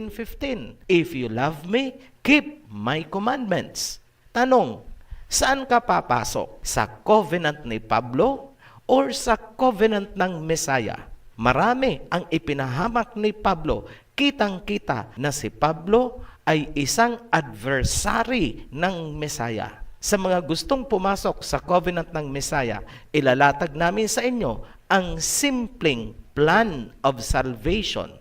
14:15. If you love me, keep my commandments. Tanong, saan ka papasok? Sa covenant ni Pablo or sa covenant ng Messiah? Marami ang ipinahamak ni Pablo. Kitang-kita na si Pablo ay isang adversary ng Messiah. Sa mga gustong pumasok sa covenant ng Messiah, ilalatag namin sa inyo ang simpleng plan of salvation.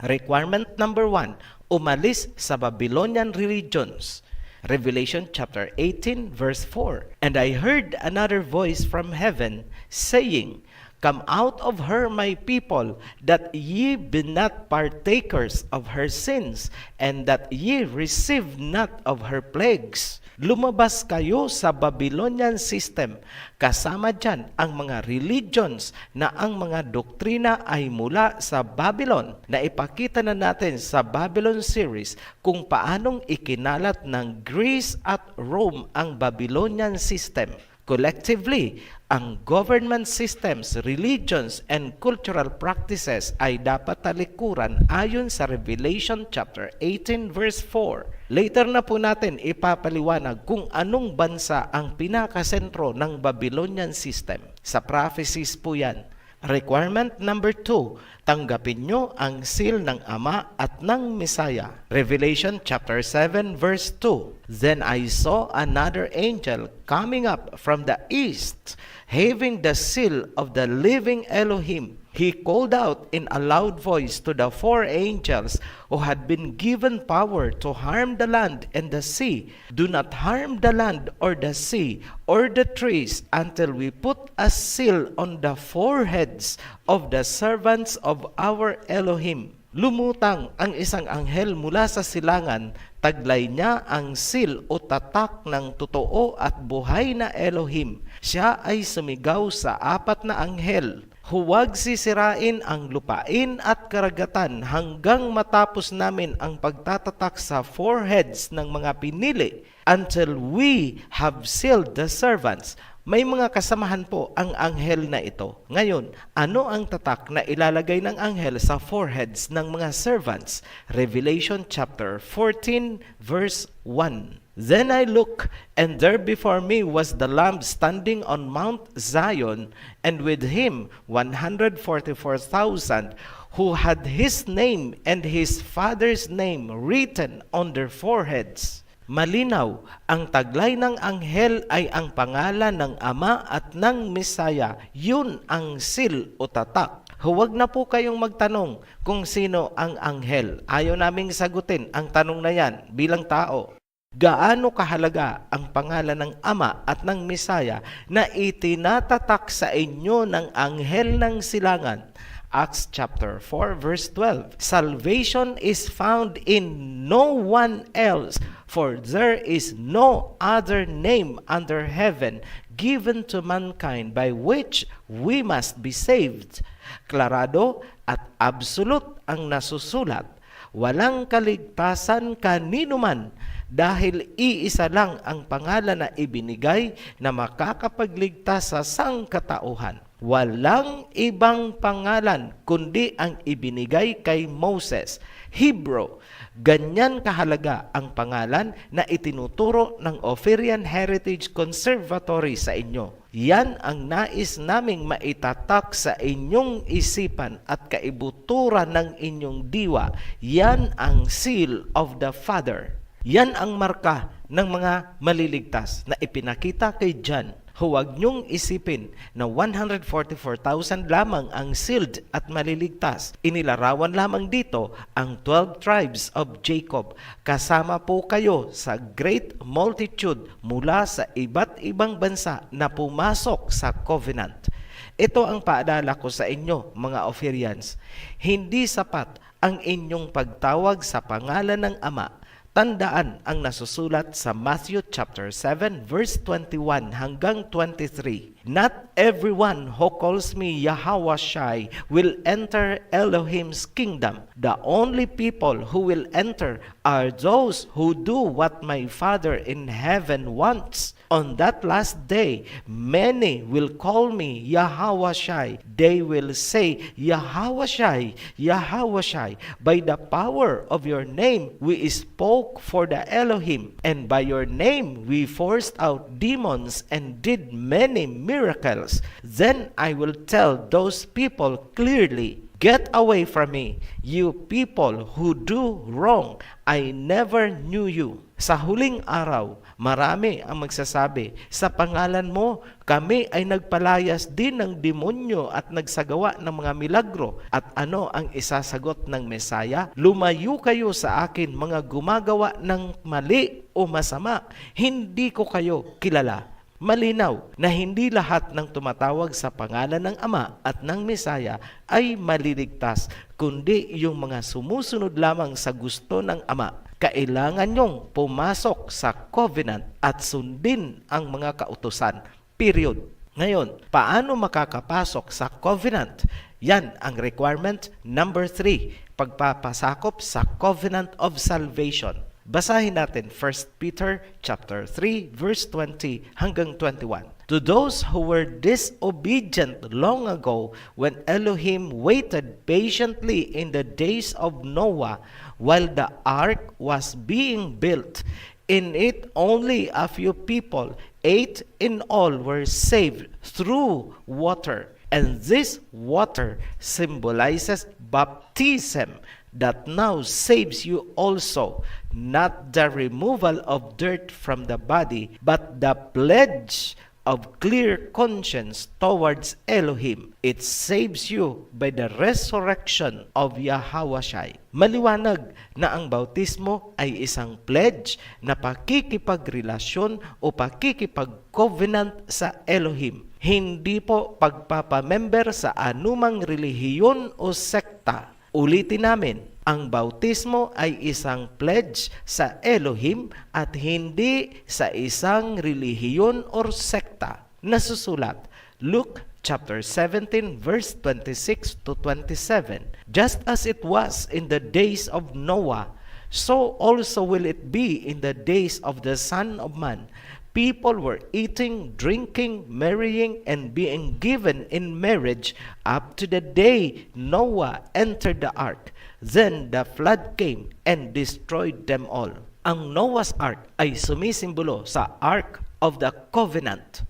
Requirement number 1, umalis sa Babylonian religions. Revelation chapter 18 verse 4. And I heard another voice from heaven saying, Come out of her, my people, that ye be not partakers of her sins, and that ye receive not of her plagues. Lumabas kayo sa Babylonian system. Kasama dyan ang mga religions na ang mga doktrina ay mula sa Babylon, na ipakita na natin sa Babylon series kung paanong ikinalat ng Greece at Rome ang Babylonian system. Collectively, ang government systems, religions, and cultural practices ay dapat talikuran ayon sa Revelation chapter 18 verse 4. Later na po natin ipapaliwanag kung anong bansa ang pinakasentro ng Babylonian system. Sa prophecies po yan. Requirement number 2, tanggapin nyo ang seal ng Ama at ng Messiah. Revelation chapter 7 verse 2. Then I saw another angel coming up from the east, having the seal of the living Elohim. He called out in a loud voice to the 4 angels who had been given power to harm the land and the sea. Do not harm the land or the sea or the trees until we put a seal on the foreheads of the servants of our Elohim. Lumutang ang isang anghel mula sa silangan, taglay niya ang seal o tatak ng totoo at buhay na Elohim. Siya ay sumigaw sa 4 na anghel. Huwag sisirain ang lupain at karagatan hanggang matapos namin ang pagtatatak sa foreheads ng mga pinili until we have sealed the servants. May mga kasamahan po ang anghel na ito. Ngayon, ano ang tatak na ilalagay ng anghel sa foreheads ng mga servants? Revelation chapter 14 verse 1. Then I looked, and there before me was the Lamb standing on Mount Zion, and with him 144,000, who had his name and his father's name written on their foreheads. Malinaw, ang taglay ng anghel ay ang pangalan ng Ama at ng Messiah. Yun ang seal o tatak. Huwag na po kayong magtanong kung sino ang anghel. Ayaw naming sagutin ang tanong na yan bilang tao. Gaano kahalaga ang pangalan ng Ama at ng Messiah na itinatatak sa inyo ng anghel ng silangan? Acts chapter 4 verse 12. Salvation is found in no one else, for there is no other name under heaven given to mankind by which we must be saved. Klarado at absolute ang nasusulat. Walang kaligtasan kanino man, dahil iisa lang ang pangalan na ibinigay na makakapagligtas sa sangkatauhan. Walang ibang pangalan kundi ang ibinigay kay Moses. Hebrew, ganyan kahalaga ang pangalan na itinuturo ng Ophirian Heritage Conservatory sa inyo. Yan ang nais naming maitatak sa inyong isipan at kaibuturan ng inyong diwa. Yan ang seal of the Father. Yan ang marka ng mga maliligtas na ipinakita kay John. Huwag niyong isipin na 144,000 lamang ang sealed at maliligtas. Inilarawan lamang dito ang 12 tribes of Jacob. Kasama po kayo sa great multitude mula sa iba't ibang bansa na pumasok sa covenant. Ito ang paalala ko sa inyo, mga Ophirians. Hindi sapat ang inyong pagtawag sa pangalan ng Ama. Tandaan ang nasusulat sa Matthew chapter 7 verse 21 hanggang 23. Not everyone who calls me Yahawashai will enter Elohim's kingdom. The only people who will enter are those who do what my Father in heaven wants. On that last day, many will call me Yahawashai. They will say, Yahawashai, Yahawashai, by the power of your name we spoke for the Elohim, and by your name we forced out demons and did many miracles. Then I will tell those people clearly, get away from me, you people who do wrong. I never knew you. Sa huling araw, marami ang magsasabi, sa pangalan mo, kami ay nagpalayas din ng demonyo at nagsagawa ng mga milagro. At ano ang isasagot ng Mesaya? Lumayo kayo sa akin, mga gumagawa ng mali o masama. Hindi ko kayo kilala. Malinaw na hindi lahat ng tumatawag sa pangalan ng Ama at ng Mesaya ay maliligtas, kundi yung mga sumusunod lamang sa gusto ng Ama. Kailangan nyong pumasok sa covenant at sundin ang mga kautusan. Period. Ngayon, paano makakapasok sa covenant? Yan ang requirement number 3, pagpapasakop sa covenant of salvation. Basahin natin 1 Peter chapter 3 verse 20 hanggang 21. To those who were disobedient long ago, when Elohim waited patiently in the days of Noah while the ark was being built, in it only a few people, 8 in all, were saved through water. And this water symbolizes baptism that now saves you also, not the removal of dirt from the body, but the pledge of clear conscience towards Elohim. It saves you by the resurrection of Yahawashai. Maliwanag na ang bautismo ay isang pledge na pakikipagrelasyon o pakikipag-covenant sa Elohim. Hindi po pagpapamember sa anumang relihiyon o sekta. Ulitin namin, ang bautismo ay isang pledge sa Elohim at hindi sa isang relihiyon or sekta. Nasusulat, Luke chapter 17 verse 26 to 27. Just as it was in the days of Noah, so also will it be in the days of the Son of Man. People were eating, drinking, marrying, and being given in marriage up to the day Noah entered the ark. Then the flood came and destroyed them all. Ang Noah's Ark ay sumisimbolo sa Ark of the Covenant.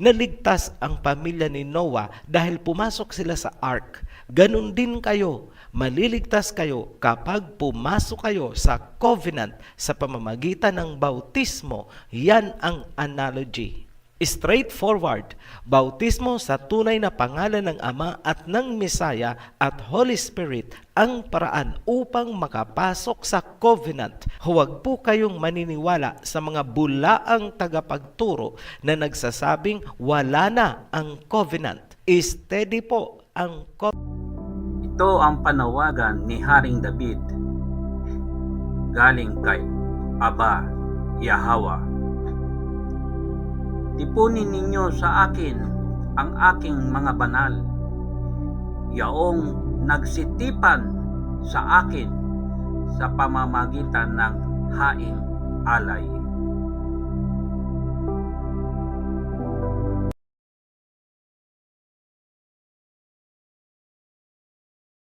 Naligtas ang pamilya ni Noah dahil pumasok sila sa Ark. Ganun din kayo. Maliligtas kayo kapag pumasok kayo sa covenant sa pamamagitan ng bautismo. Yan ang analogy. Straightforward, bautismo sa tunay na pangalan ng Ama at ng Mesaya at Holy Spirit ang paraan upang makapasok sa covenant. Huwag po kayong maniniwala sa mga bulaang tagapagturo na nagsasabing wala na ang covenant. Steady po ang covenant. Ito ang panawagan ni Haring David galing kay Aba Yahweh. Tipunin ninyo sa akin ang aking mga banal, yaong nagsitipan sa akin sa pamamagitan ng haing alay.